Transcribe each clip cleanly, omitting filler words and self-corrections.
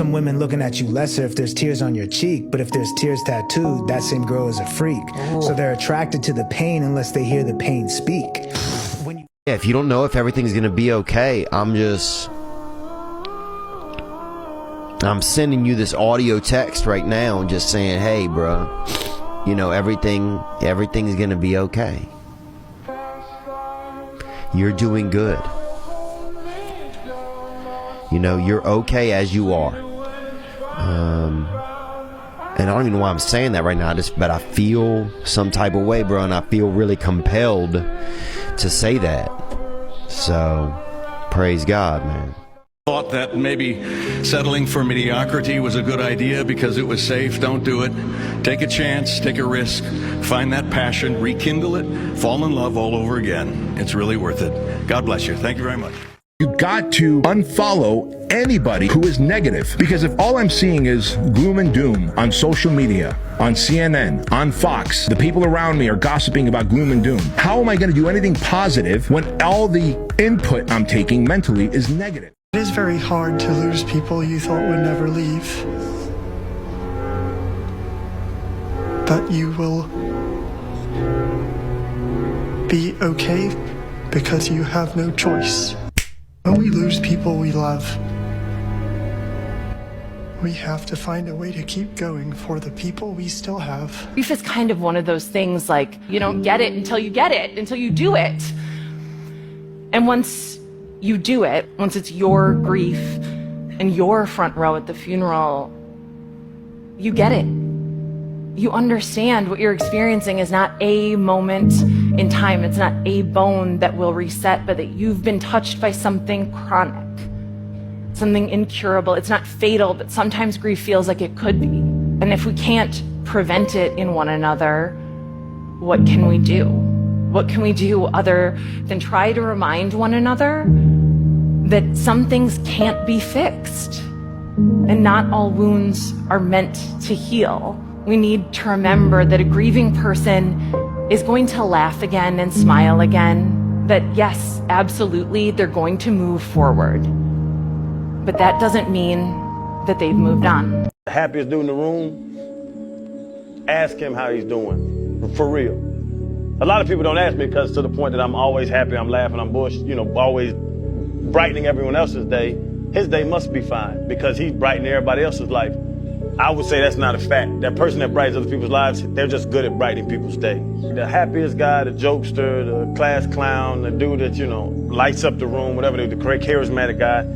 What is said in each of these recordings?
Some women looking at you lesser if there's tears on your cheek, but if there's tears tattooed, that same girl is a freak. So they're attracted to the pain unless they hear the pain speak. Yeah, if you don't know if everything's gonna be okay, I'm sending you this audio text right now and just saying, hey, bro, you know, everything's gonna be okay. You're doing good. You know, you're okay as you are. And I don't even know why I'm saying that right now, but I feel some type of way, bro, and I feel really compelled to say that. So, praise God, man. Thought that maybe settling for mediocrity was a good idea because it was safe. Don't do it. Take a chance, take a risk, find that passion, rekindle it, fall in love all over again. It's really worth it. God bless you. Thank you very much. You got to unfollow anybody who is negative, because if all I'm seeing is gloom and doom on social media, on CNN, on Fox, the people around me are gossiping about gloom and doom. How am I going to do anything positive when all the input I'm taking mentally is negative? It is very hard to lose people you thought would never leave. But you will be okay because you have no choice. When we lose people we love, we have to find a way to keep going for the people we still have. Grief is kind of one of those things, like, you don't get it until you get it, until you do it. And once you do it, once it's your grief and your front row at the funeral, you get it. You understand what you're experiencing is not a moment in time. It's not a bone that will reset, but that you've been touched by something chronic, something incurable. It's not fatal, but sometimes grief feels like it could be. And if we can't prevent it in one another, what can we do? What can we do other than try to remind one another that some things can't be fixed and not all wounds are meant to heal? We need to remember that a grieving person is going to laugh again and smile again. That yes, absolutely, they're going to move forward. But that doesn't mean that they've moved on. The happiest dude in the room, ask him how he's doing, for real. A lot of people don't ask me because to the point that I'm always happy, I'm laughing, I'm always brightening everyone else's day. His day must be fine because he's brightening everybody else's life. I would say that's not a fact. That person that brightens other people's lives, they're just good at brightening people's day. The happiest guy, the jokester, the class clown, the dude that, lights up the room, whatever, the great charismatic guy,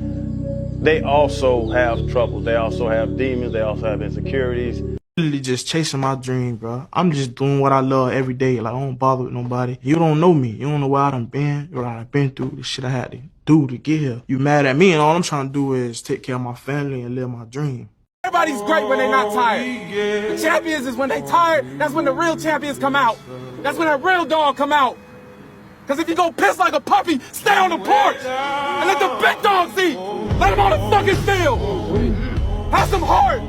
they also have troubles. They also have demons. They also have insecurities. Literally just chasing my dream, bro. I'm just doing what I love every day. Like, I don't bother with nobody. You don't know me. You don't know where I done been, what I done been through, the shit I had to do to get here. You mad at me, and all I'm trying to do is take care of my family and live my dream. Everybody's great when they're not tired. The champions is when they tired, that's when the real champions come out. That's when that real dog come out. Because if you go piss like a puppy, stay on the porch and let the big dogs eat. Let them on the fucking field. Have some heart.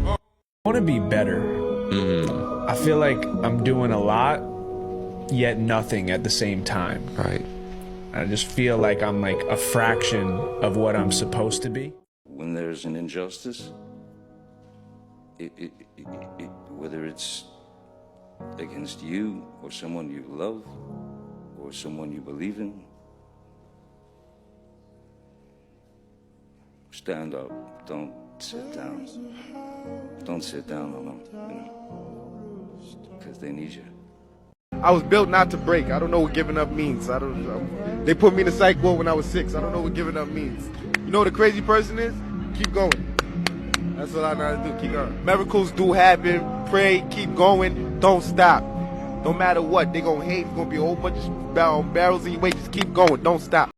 I want to be better. I feel like I'm doing a lot, yet nothing at the same time. Right. I just feel like I'm like a fraction of what I'm supposed to be. When there's an injustice, whether it's against you or someone you love or someone you believe in, stand up. Don't sit down. Don't sit down on them, because they need you. I was built not to break. I don't know what giving up means. I don't know. They put me in a psych ward when I was 6. I don't know what giving up means. You know what a crazy person is? Keep going. That's what I know how to do. Keep going. Miracles do happen. Pray. Keep going. Don't stop. No matter what, they gonna hate. It's gonna be a whole bunch of barrels in your way. Just keep going. Don't stop.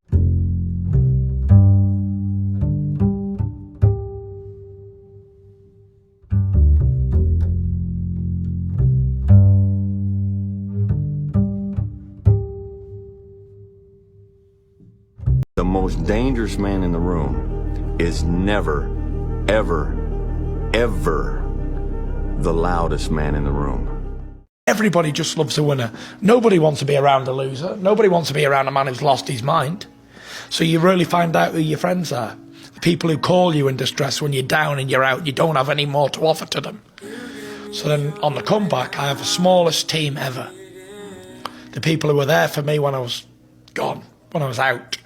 The most dangerous man in the room is never, ever, ever the loudest man in the room. Everybody just loves a winner. Nobody wants to be around a loser. Nobody wants to be around a man who's lost his mind. So you really find out who your friends are. The people who call you in distress when you're down and you're out, you don't have any more to offer to them. So then on the comeback, I have the smallest team ever. The people who were there for me when I was gone, when I was out.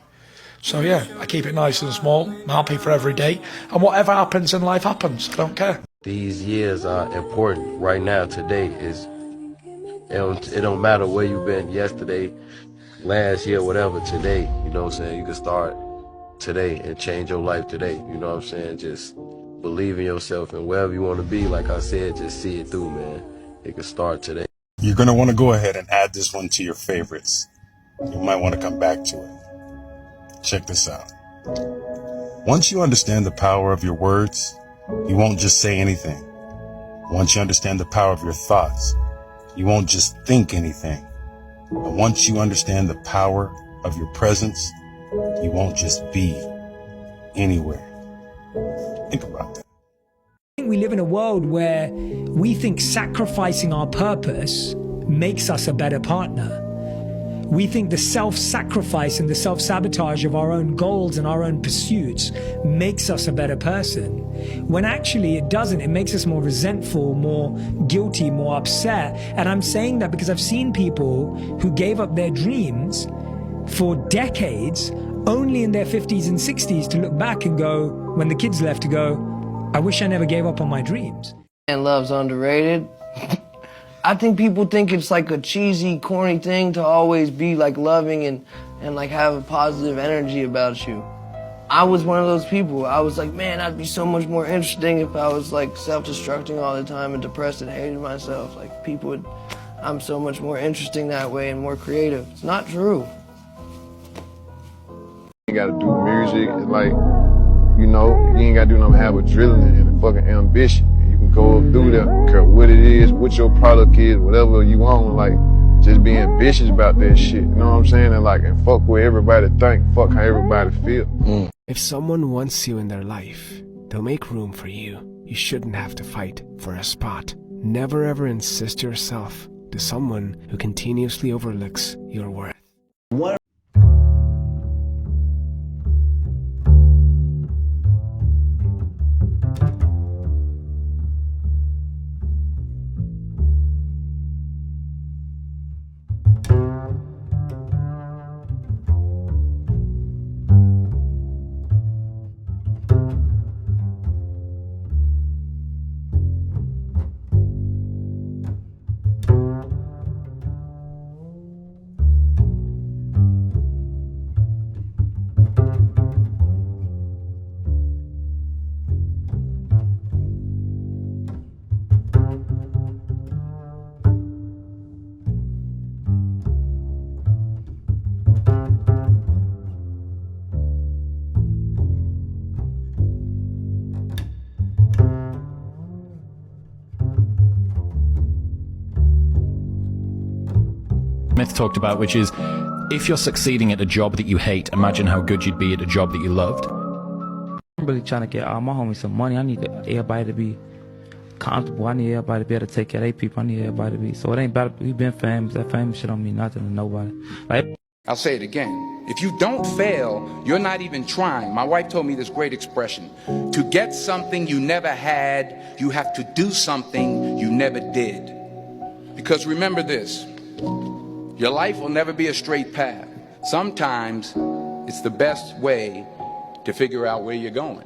So yeah, I keep it nice and small. I'm happy for every day. And whatever happens in life happens. I don't care. These years are important. Right now, today is, it don't matter where you've been yesterday, last year, whatever, today, you know what I'm saying? You can start today and change your life today, you know what I'm saying? Just believe in yourself, and wherever you want to be, like I said, just see it through, man. It can start today. You're going to want to go ahead and add this one to your favorites. You might want to come back to it. Check this out. Once you understand the power of your words, you won't just say anything. Once you understand the power of your thoughts, you won't just think anything. And once you understand the power of your presence, you won't just be anywhere. Think about that. I think we live in a world where we think sacrificing our purpose makes us a better partner. We think the self-sacrifice and the self-sabotage of our own goals and our own pursuits makes us a better person, when actually it doesn't. It makes us more resentful, more guilty, more upset. And I'm saying that because I've seen people who gave up their dreams for decades, only in their 50s and 60s to look back and go, when the kids left, to go, I wish I never gave up on my dreams. And love's underrated. I think people think it's like a cheesy, corny thing to always be like loving and like have a positive energy about you. I was one of those people. I was like, man, I'd be so much more interesting if I was like self-destructing all the time and depressed and hated myself. Like people would, I'm so much more interesting that way and more creative. It's not true. You gotta do music, like, you know, you ain't gotta do nothing, have adrenaline and fucking ambition. Go through that, care what it is, what your product is, whatever you want, like, just be ambitious about that shit, you know what I'm saying? And like, and fuck what everybody think, fuck how everybody feel. If someone wants you in their life, they'll make room for you. You shouldn't have to fight for a spot. Never ever insist yourself to someone who continuously overlooks your worth. Myth talked about, which is, if you're succeeding at a job that you hate, imagine how good you'd be at a job that you loved. I'm really trying to get all my homies some money. I need everybody to be comfortable. I need everybody to be able to take care of their people. I need everybody to be, so it ain't about, we've been famous. That famous shit don't mean nothing to nobody. Like, I'll say it again. If you don't fail, you're not even trying. My wife told me this great expression. To get something you never had, you have to do something you never did. Because remember this, your life will never be a straight path. Sometimes it's the best way to figure out where you're going.